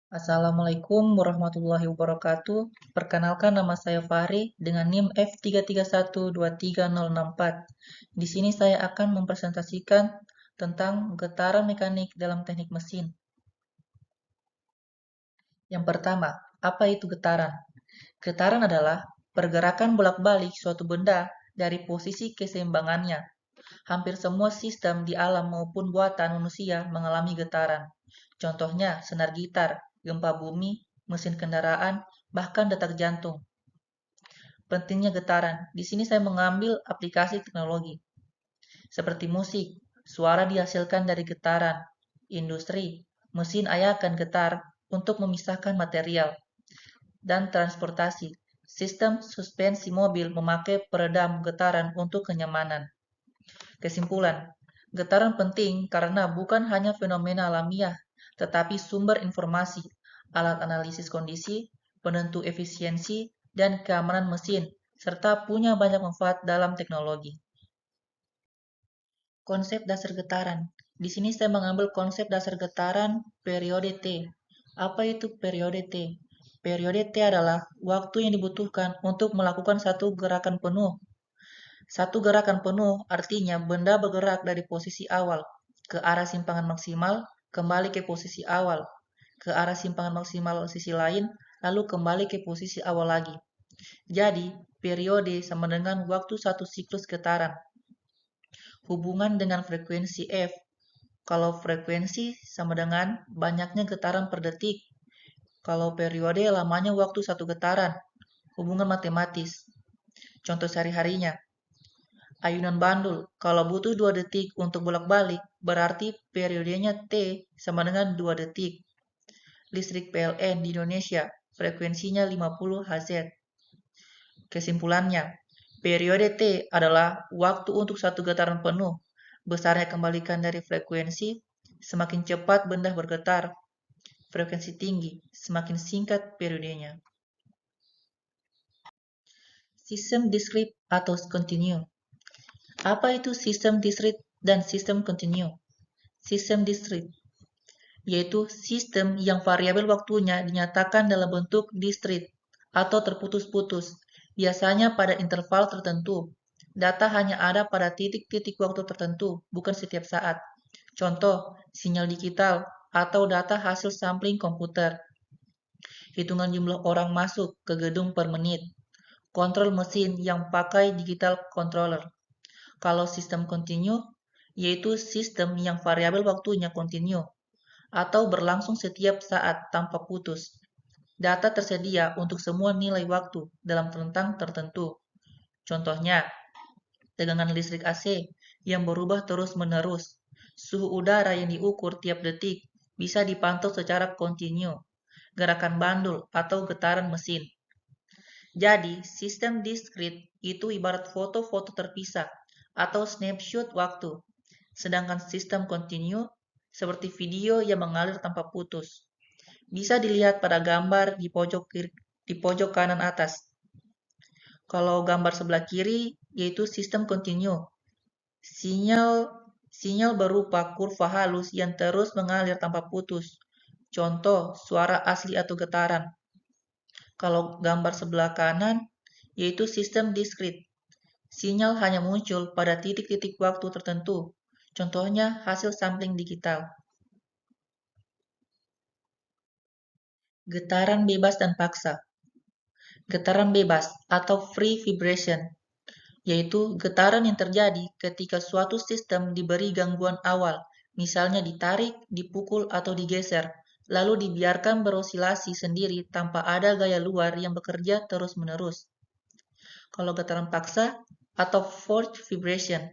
Assalamualaikum warahmatullahi wabarakatuh. Perkenalkan nama saya Fahri dengan NIM F331230064. Di sini saya akan mempresentasikan tentang getaran mekanik dalam teknik mesin. Yang pertama, apa itu getaran? Getaran adalah pergerakan bolak-balik suatu benda dari posisi keseimbangannya. Hampir semua sistem di alam maupun buatan manusia mengalami getaran. Contohnya senar gitar, gempa bumi, mesin kendaraan, bahkan detak jantung. Pentingnya getaran. Di sini saya mengambil aplikasi teknologi seperti musik, suara dihasilkan dari getaran, industri, mesin ayakan getar untuk memisahkan material, dan transportasi. Sistem suspensi mobil memakai peredam getaran untuk kenyamanan. Kesimpulan, getaran penting karena bukan hanya fenomena alamiah, tetapi sumber informasi, alat analisis kondisi, penentu efisiensi, dan keamanan mesin, serta punya banyak manfaat dalam teknologi. Konsep dasar getaran. Di sini saya mengambil konsep dasar getaran periode T. Apa itu periode T? Periode T adalah waktu yang dibutuhkan untuk melakukan satu gerakan penuh. Satu gerakan penuh artinya benda bergerak dari posisi awal ke arah simpangan maksimal, kembali ke posisi awal, ke arah simpangan maksimal sisi lain, lalu kembali ke posisi awal lagi. Jadi, periode sama dengan waktu satu siklus getaran. Hubungan dengan frekuensi F. Kalau frekuensi sama dengan banyaknya getaran per detik. Kalau periode lamanya waktu satu getaran. Hubungan matematis. Contoh sehari-harinya. Ayunan bandul, kalau butuh 2 detik untuk bolak-balik, berarti periodenya T sama dengan 2 detik. Listrik PLN di Indonesia, frekuensinya 50 Hz. Kesimpulannya, periode T adalah waktu untuk satu getaran penuh. Besarnya kembalikan dari frekuensi, semakin cepat benda bergetar. Frekuensi tinggi, semakin singkat periodenya. Sistem diskrit atau kontinu. Apa itu sistem diskrit dan sistem kontinu? Sistem diskrit yaitu sistem yang variabel waktunya dinyatakan dalam bentuk diskrit atau terputus-putus, biasanya pada interval tertentu. Data hanya ada pada titik-titik waktu tertentu, bukan setiap saat. Contoh, sinyal digital atau data hasil sampling komputer. Hitungan jumlah orang masuk ke gedung per menit. Kontrol mesin yang pakai digital controller. Kalau sistem kontinu, yaitu sistem yang variabel waktunya kontinu atau berlangsung setiap saat tanpa putus. Data tersedia untuk semua nilai waktu dalam rentang tertentu. Contohnya, tegangan listrik AC yang berubah terus-menerus. Suhu udara yang diukur tiap detik bisa dipantau secara kontinu. Gerakan bandul atau getaran mesin. Jadi, sistem diskrit itu ibarat foto-foto terpisah atau snapshot waktu. Sedangkan sistem kontinu seperti video yang mengalir tanpa putus. Bisa dilihat pada gambar di pojok kanan atas. Kalau gambar sebelah kiri yaitu sistem kontinu. Sinyal berupa kurva halus yang terus mengalir tanpa putus. Contoh, suara asli atau getaran. Kalau gambar sebelah kanan yaitu sistem diskrit. Sinyal hanya muncul pada titik-titik waktu tertentu. Contohnya hasil sampling digital. Getaran bebas dan paksa. Getaran bebas atau free vibration yaitu getaran yang terjadi ketika suatu sistem diberi gangguan awal, misalnya ditarik, dipukul, atau digeser, lalu dibiarkan berosilasi sendiri tanpa ada gaya luar yang bekerja terus-menerus. Kalau getaran paksa atau forced vibration,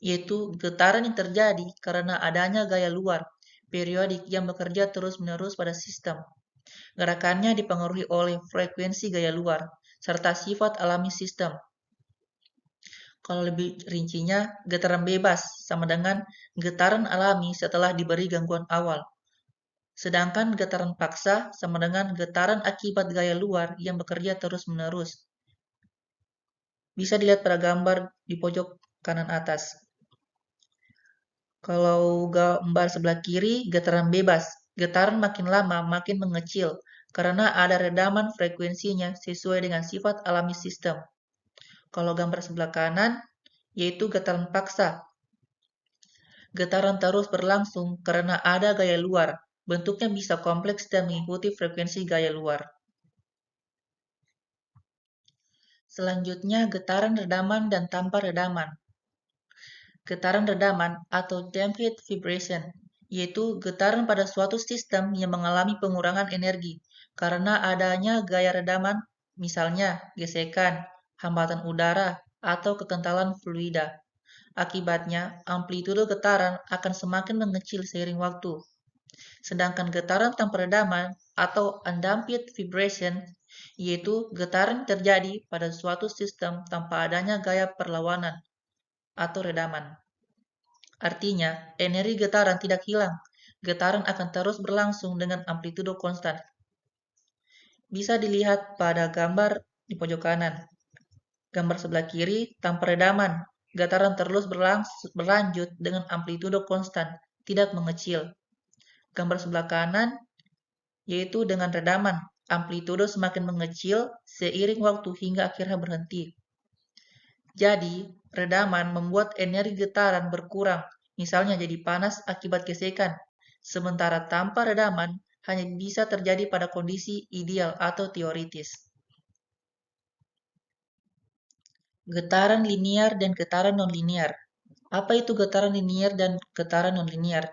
yaitu getaran yang terjadi karena adanya gaya luar, periodik yang bekerja terus-menerus pada sistem. Gerakannya dipengaruhi oleh frekuensi gaya luar, serta sifat alami sistem. Kalau lebih rincinya, getaran bebas sama dengan getaran alami setelah diberi gangguan awal. Sedangkan getaran paksa sama dengan getaran akibat gaya luar yang bekerja terus-menerus. Bisa dilihat pada gambar di pojok kanan atas. Kalau gambar sebelah kiri, getaran bebas. Getaran makin lama makin mengecil karena ada redaman frekuensinya sesuai dengan sifat alami sistem. Kalau gambar sebelah kanan, yaitu getaran paksa. Getaran terus berlangsung karena ada gaya luar. Bentuknya bisa kompleks dan mengikuti frekuensi gaya luar. Selanjutnya, getaran redaman dan tanpa redaman. Getaran redaman atau damped vibration, yaitu getaran pada suatu sistem yang mengalami pengurangan energi karena adanya gaya redaman, misalnya gesekan, hambatan udara, atau kekentalan fluida. Akibatnya, amplitudo getaran akan semakin mengecil seiring waktu. Sedangkan getaran tanpa redaman atau undamped vibration, yaitu getaran terjadi pada suatu sistem tanpa adanya gaya perlawanan atau redaman. Artinya, energi getaran tidak hilang. Getaran akan terus berlangsung dengan amplitudo konstan. Bisa dilihat pada gambar di pojok kanan. Gambar sebelah kiri tanpa redaman. Getaran terus berlanjut dengan amplitudo konstan, tidak mengecil. Gambar sebelah kanan yaitu dengan redaman. Amplitudo semakin mengecil seiring waktu hingga akhirnya berhenti. Jadi, redaman membuat energi getaran berkurang, misalnya jadi panas akibat gesekan, sementara tanpa redaman hanya bisa terjadi pada kondisi ideal atau teoritis. Getaran linear dan getaran nonlinear. Apa itu getaran linear dan getaran nonlinear?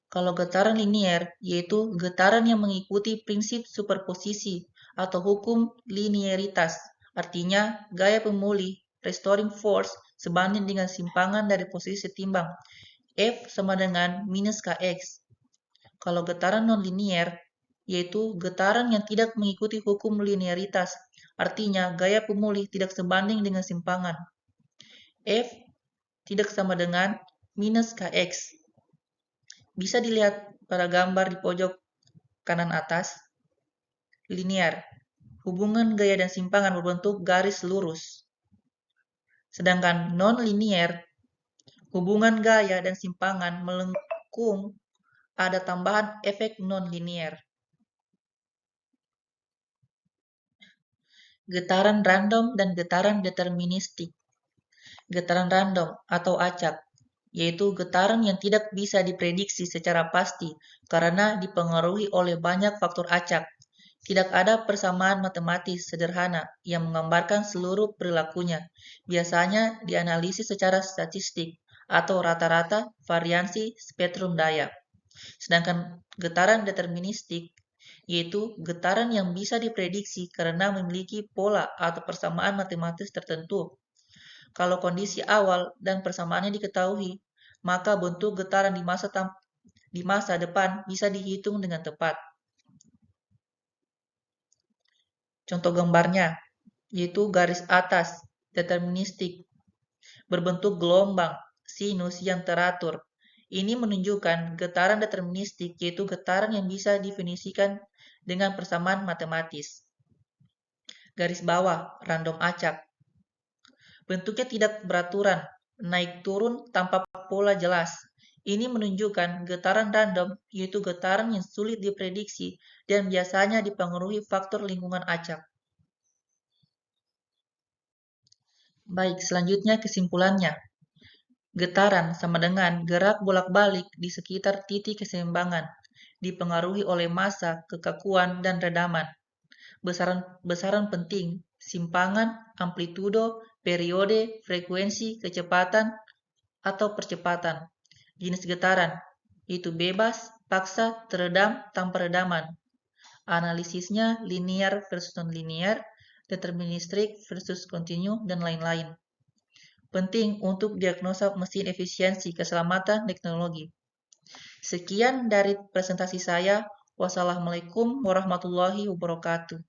Kalau getaran linear, yaitu getaran yang mengikuti prinsip superposisi atau hukum linearitas, artinya gaya pemulih restoring force sebanding dengan simpangan dari posisi setimbang F sama dengan minus Kx. Kalau getaran nonlinear, yaitu getaran yang tidak mengikuti hukum linearitas, artinya gaya pemulih tidak sebanding dengan simpangan F tidak sama dengan minus Kx. Bisa dilihat pada gambar di pojok kanan atas. Linear. Hubungan gaya dan simpangan berbentuk garis lurus. Sedangkan non-linear, hubungan gaya dan simpangan melengkung, ada tambahan efek non-linear. Getaran random dan getaran deterministik. Getaran random atau acak, yaitu getaran yang tidak bisa diprediksi secara pasti karena dipengaruhi oleh banyak faktor acak. Tidak ada persamaan matematis sederhana yang menggambarkan seluruh perilakunya. Biasanya dianalisis secara statistik atau rata-rata variansi spektrum daya. Sedangkan getaran deterministik, yaitu getaran yang bisa diprediksi karena memiliki pola atau persamaan matematis tertentu. Kalau kondisi awal dan persamaannya diketahui, maka bentuk getaran di masa depan bisa dihitung dengan tepat. Contoh gambarnya, yaitu garis atas, deterministik, berbentuk gelombang, sinus yang teratur. Ini menunjukkan getaran deterministik, yaitu getaran yang bisa definisikan dengan persamaan matematis. Garis bawah, random acak. Bentuknya tidak beraturan, naik turun tanpa pola jelas. Ini menunjukkan getaran random, yaitu getaran yang sulit diprediksi dan biasanya dipengaruhi faktor lingkungan acak. Baik, selanjutnya kesimpulannya. Getaran sama dengan gerak bolak-balik di sekitar titik keseimbangan, dipengaruhi oleh massa, kekakuan, dan redaman. Besaran penting, simpangan, amplitudo, periode, frekuensi, kecepatan, atau percepatan. Jenis getaran, yaitu bebas, paksa, teredam, tanpa redaman. Analisisnya linear versus non-linear, deterministik versus kontinu, dan lain-lain. Penting untuk diagnosa mesin efisiensi keselamatan teknologi. Sekian dari presentasi saya. Wassalamualaikum warahmatullahi wabarakatuh.